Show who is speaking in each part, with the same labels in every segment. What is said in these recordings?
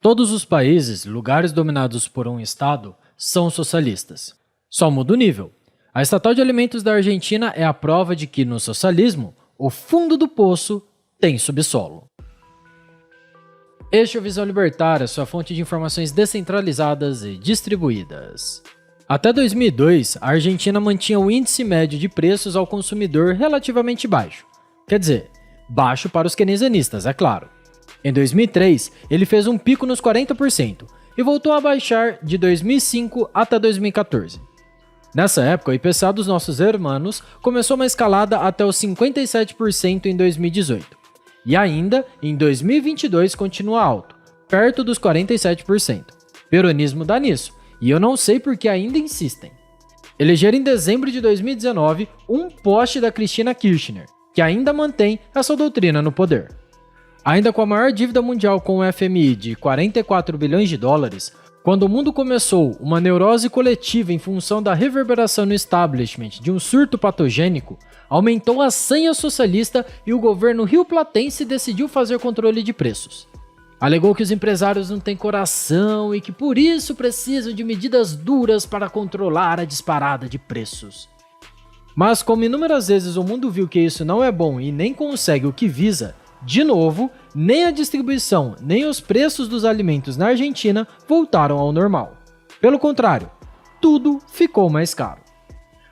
Speaker 1: Todos os países, lugares dominados por um Estado, são socialistas. Só muda o nível. A estatal de alimentos da Argentina é a prova de que, no socialismo, o fundo do poço tem subsolo. Este é o Visão Libertária, sua fonte de informações descentralizadas e distribuídas. Até 2002, a Argentina mantinha um índice médio de preços ao consumidor relativamente baixo. Quer dizer, baixo para os keynesianistas, é claro. Em 2003, ele fez um pico nos 40% e voltou a baixar de 2005 até 2014. Nessa época, o IPCA dos nossos hermanos começou uma escalada até os 57% em 2018. E ainda, em 2022, continua alto, perto dos 47%. Peronismo dá nisso, e eu não sei por que ainda insistem. Elegeram em dezembro de 2019 um poste da Cristina Kirchner, que ainda mantém essa doutrina no poder. Ainda com a maior dívida mundial com o FMI de 44 bilhões de dólares, quando o mundo começou uma neurose coletiva em função da reverberação no establishment de um surto patogênico, aumentou a sanha socialista e o governo rioplatense decidiu fazer controle de preços. Alegou que os empresários não têm coração e que por isso precisam de medidas duras para controlar a disparada de preços. Mas como inúmeras vezes o mundo viu que isso não é bom e nem consegue o que visa, de novo, nem a distribuição nem os preços dos alimentos na Argentina voltaram ao normal. Pelo contrário, tudo ficou mais caro.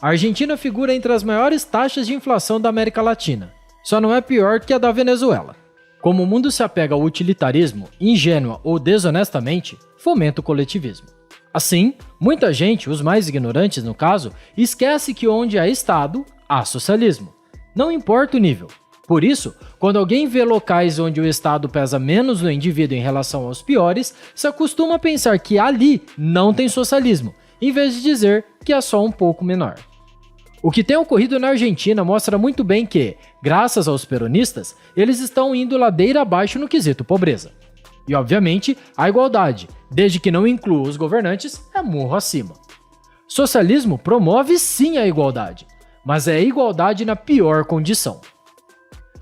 Speaker 1: A Argentina figura entre as maiores taxas de inflação da América Latina, só não é pior que a da Venezuela. Como o mundo se apega ao utilitarismo, ingênua ou desonestamente, fomenta o coletivismo. Assim, muita gente, os mais ignorantes no caso, esquece que onde há Estado, há socialismo. Não importa o nível. Por isso, quando alguém vê locais onde o Estado pesa menos no indivíduo em relação aos piores, se acostuma a pensar que ali não tem socialismo, em vez de dizer que é só um pouco menor. O que tem ocorrido na Argentina mostra muito bem que, graças aos peronistas, eles estão indo ladeira abaixo no quesito pobreza. E, obviamente, a igualdade, desde que não inclua os governantes, é morro acima. Socialismo promove sim a igualdade, mas é a igualdade na pior condição.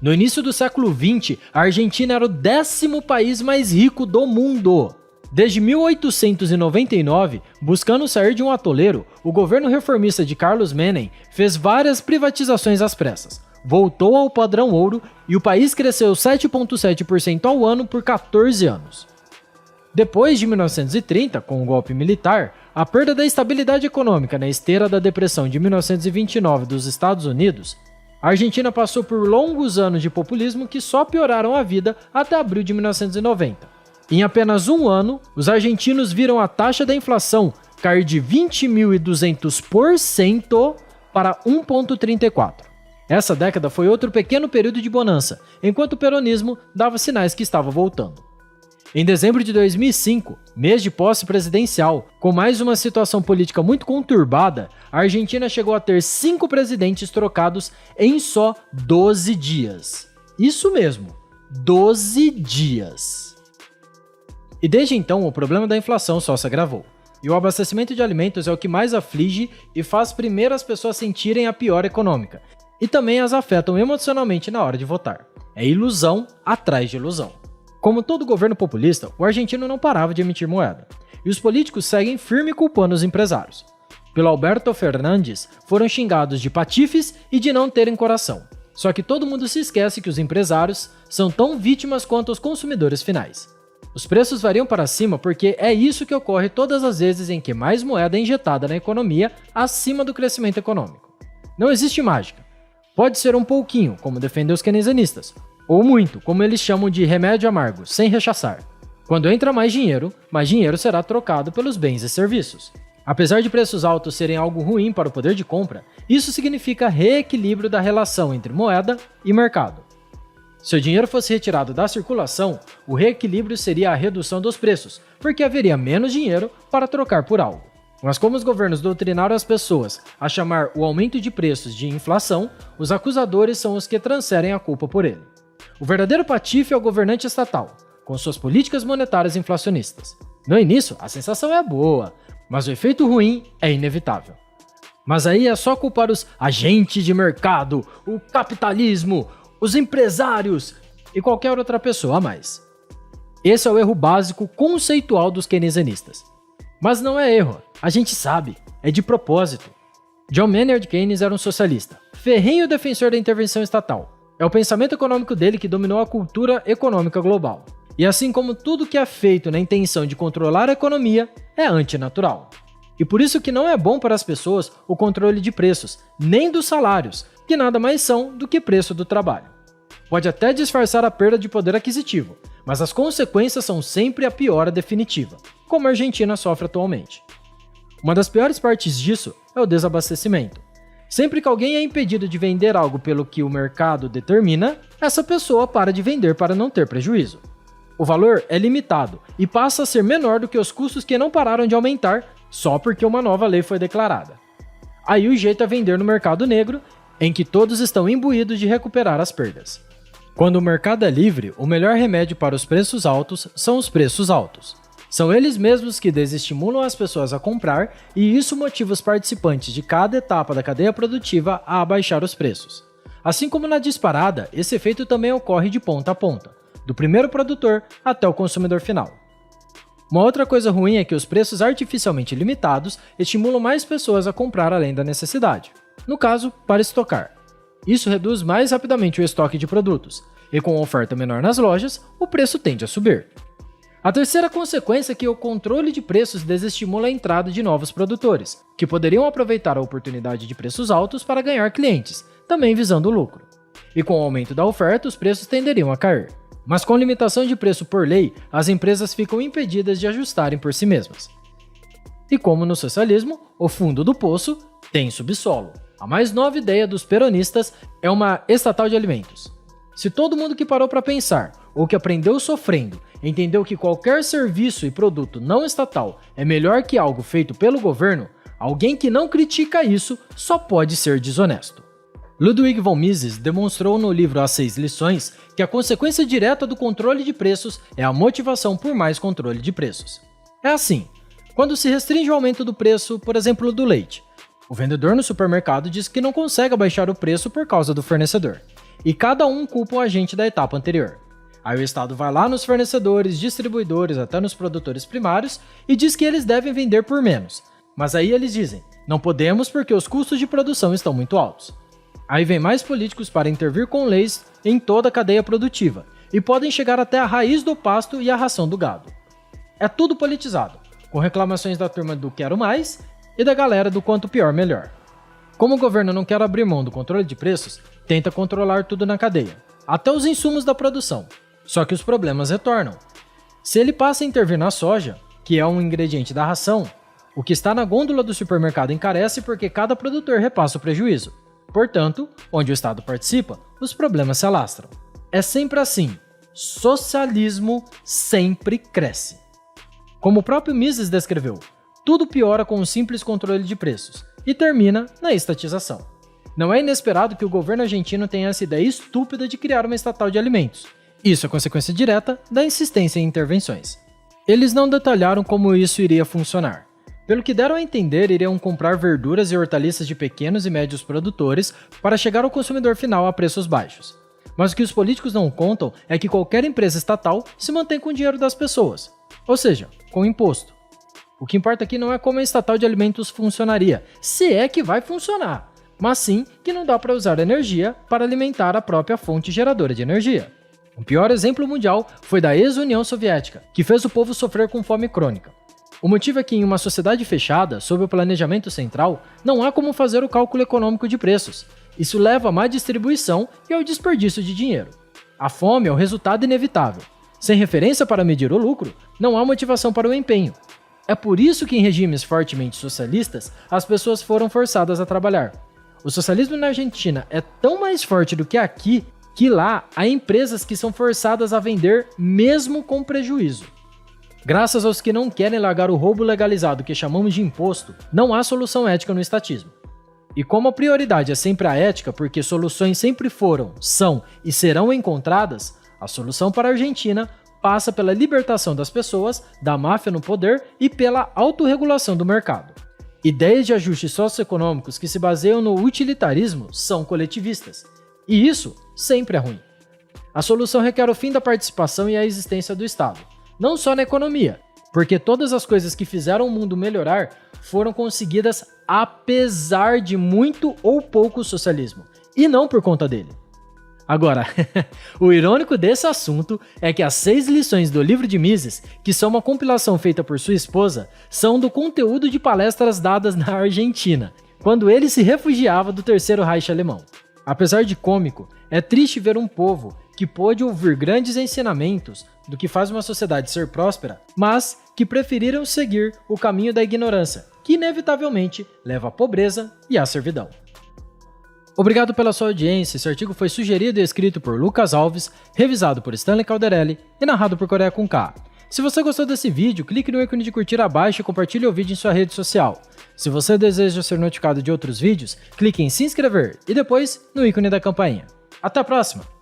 Speaker 1: No início do século XX, a Argentina era o 10º país mais rico do mundo. Desde 1899, buscando sair de um atoleiro, o governo reformista de Carlos Menem fez várias privatizações às pressas, voltou ao padrão ouro e o país cresceu 7,7% ao ano por 14 anos. Depois de 1930, com o golpe militar, a perda da estabilidade econômica na esteira da depressão de 1929 dos Estados Unidos, a Argentina passou por longos anos de populismo que só pioraram a vida até abril de 1990. Em apenas um ano, os argentinos viram a taxa da inflação cair de 20.200% para 1,34%. Essa década foi outro pequeno período de bonança, enquanto o peronismo dava sinais que estava voltando. Em dezembro de 2005, mês de posse presidencial, com mais uma situação política muito conturbada, a Argentina chegou a ter 5 presidentes trocados em só 12 dias. Isso mesmo, 12 dias. E desde então, o problema da inflação só se agravou. E o abastecimento de alimentos é o que mais aflige e faz primeiro as pessoas sentirem a pior econômica. E também as afetam emocionalmente na hora de votar. É ilusão atrás de ilusão. Como todo governo populista, o argentino não parava de emitir moeda. E os políticos seguem firme culpando os empresários. Pelo Alberto Fernandes, foram xingados de patifes e de não terem coração. Só que todo mundo se esquece que os empresários são tão vítimas quanto os consumidores finais. Os preços variam para cima porque é isso que ocorre todas as vezes em que mais moeda é injetada na economia acima do crescimento econômico. Não existe mágica. Pode ser um pouquinho, como defendem os keynesianistas, ou muito, como eles chamam de remédio amargo, sem rechaçar. Quando entra mais dinheiro será trocado pelos bens e serviços. Apesar de preços altos serem algo ruim para o poder de compra, isso significa reequilíbrio da relação entre moeda e mercado. Se o dinheiro fosse retirado da circulação, o reequilíbrio seria a redução dos preços, porque haveria menos dinheiro para trocar por algo. Mas como os governos doutrinaram as pessoas a chamar o aumento de preços de inflação, os acusadores são os que transferem a culpa por ele. O verdadeiro patife é o governante estatal, com suas políticas monetárias inflacionistas. No início, a sensação é boa, mas o efeito ruim é inevitável. Mas aí é só culpar os agentes de mercado, o capitalismo, os empresários e qualquer outra pessoa a mais. Esse é o erro básico conceitual dos keynesianistas. Mas não é erro, a gente sabe, é de propósito. John Maynard Keynes era um socialista, ferrenho defensor da intervenção estatal. É o pensamento econômico dele que dominou a cultura econômica global. E assim como tudo que é feito na intenção de controlar a economia, é antinatural. E por isso que não é bom para as pessoas o controle de preços, nem dos salários, que nada mais são do que preço do trabalho. Pode até disfarçar a perda de poder aquisitivo, mas as consequências são sempre a piora definitiva, como a Argentina sofre atualmente. Uma das piores partes disso é o desabastecimento. Sempre que alguém é impedido de vender algo pelo que o mercado determina, essa pessoa para de vender para não ter prejuízo. O valor é limitado e passa a ser menor do que os custos que não pararam de aumentar só porque uma nova lei foi declarada. Aí o jeito é vender no mercado negro, em que todos estão imbuídos de recuperar as perdas. Quando o mercado é livre, o melhor remédio para os preços altos são os preços altos. São eles mesmos que desestimulam as pessoas a comprar e isso motiva os participantes de cada etapa da cadeia produtiva a abaixar os preços. Assim como na disparada, esse efeito também ocorre de ponta a ponta, do primeiro produtor até o consumidor final. Uma outra coisa ruim é que os preços artificialmente limitados estimulam mais pessoas a comprar além da necessidade, no caso, para estocar. Isso reduz mais rapidamente o estoque de produtos, e com oferta menor nas lojas, o preço tende a subir. A terceira consequência é que o controle de preços desestimula a entrada de novos produtores, que poderiam aproveitar a oportunidade de preços altos para ganhar clientes, também visando o lucro. E com o aumento da oferta, os preços tenderiam a cair. Mas com limitação de preço por lei, as empresas ficam impedidas de ajustarem por si mesmas. E como no socialismo, o fundo do poço tem subsolo. A mais nova ideia dos peronistas é uma estatal de alimentos. Se todo mundo que parou para pensar, ou que aprendeu sofrendo, entendeu que qualquer serviço e produto não estatal é melhor que algo feito pelo governo, alguém que não critica isso só pode ser desonesto. Ludwig von Mises demonstrou no livro As 6 Lições que a consequência direta do controle de preços é a motivação por mais controle de preços. É assim, quando se restringe o aumento do preço, por exemplo, do leite, o vendedor no supermercado diz que não consegue abaixar o preço por causa do fornecedor, e cada um culpa o agente da etapa anterior. Aí o Estado vai lá nos fornecedores, distribuidores, até nos produtores primários e diz que eles devem vender por menos, mas aí eles dizem, não podemos porque os custos de produção estão muito altos. Aí vem mais políticos para intervir com leis em toda a cadeia produtiva, e podem chegar até a raiz do pasto e a ração do gado. É tudo politizado, com reclamações da turma do quero mais e da galera do quanto pior melhor. Como o governo não quer abrir mão do controle de preços, tenta controlar tudo na cadeia, até os insumos da produção. Só que os problemas retornam. Se ele passa a intervir na soja, que é um ingrediente da ração, o que está na gôndola do supermercado encarece porque cada produtor repassa o prejuízo. Portanto, onde o Estado participa, os problemas se alastram. É sempre assim. Socialismo sempre cresce. Como o próprio Mises descreveu, tudo piora com um simples controle de preços e termina na estatização. Não é inesperado que o governo argentino tenha essa ideia estúpida de criar uma estatal de alimentos. Isso é consequência direta da insistência em intervenções. Eles não detalharam como isso iria funcionar. Pelo que deram a entender, iriam comprar verduras e hortaliças de pequenos e médios produtores para chegar ao consumidor final a preços baixos. Mas o que os políticos não contam é que qualquer empresa estatal se mantém com o dinheiro das pessoas, ou seja, com imposto. O que importa aqui não é como a estatal de alimentos funcionaria, se é que vai funcionar, mas sim que não dá para usar energia para alimentar a própria fonte geradora de energia. O pior exemplo mundial foi da ex-União Soviética, que fez o povo sofrer com fome crônica. O motivo é que em uma sociedade fechada, sob o planejamento central, não há como fazer o cálculo econômico de preços. Isso leva à má distribuição e ao desperdício de dinheiro. A fome é o resultado inevitável. Sem referência para medir o lucro, não há motivação para o empenho. É por isso que em regimes fortemente socialistas, as pessoas foram forçadas a trabalhar. O socialismo na Argentina é tão mais forte do que aqui, que lá há empresas que são forçadas a vender mesmo com prejuízo. Graças aos que não querem largar o roubo legalizado que chamamos de imposto, não há solução ética no estatismo. E como a prioridade é sempre a ética, porque soluções sempre foram, são e serão encontradas, a solução para a Argentina passa pela libertação das pessoas, da máfia no poder e pela autorregulação do mercado. Ideias de ajustes socioeconômicos que se baseiam no utilitarismo são coletivistas. E isso sempre é ruim. A solução requer o fim da participação e a existência do Estado, não só na economia, porque todas as coisas que fizeram o mundo melhorar foram conseguidas apesar de muito ou pouco socialismo, e não por conta dele. Agora, o irônico desse assunto é que as 6 lições do livro de Mises, que são uma compilação feita por sua esposa, são do conteúdo de palestras dadas na Argentina, quando ele se refugiava do Terceiro Reich alemão. Apesar de cômico, é triste ver um povo que pôde ouvir grandes ensinamentos do que faz uma sociedade ser próspera, mas que preferiram seguir o caminho da ignorância, que inevitavelmente leva à pobreza e à servidão. Obrigado pela sua audiência. Esse artigo foi sugerido e escrito por Lucas Alves, revisado por Stanley Calderelli e narrado por Coreia com K. Se você gostou desse vídeo, clique no ícone de curtir abaixo e compartilhe o vídeo em sua rede social. Se você deseja ser notificado de outros vídeos, clique em se inscrever e depois no ícone da campainha. Até a próxima!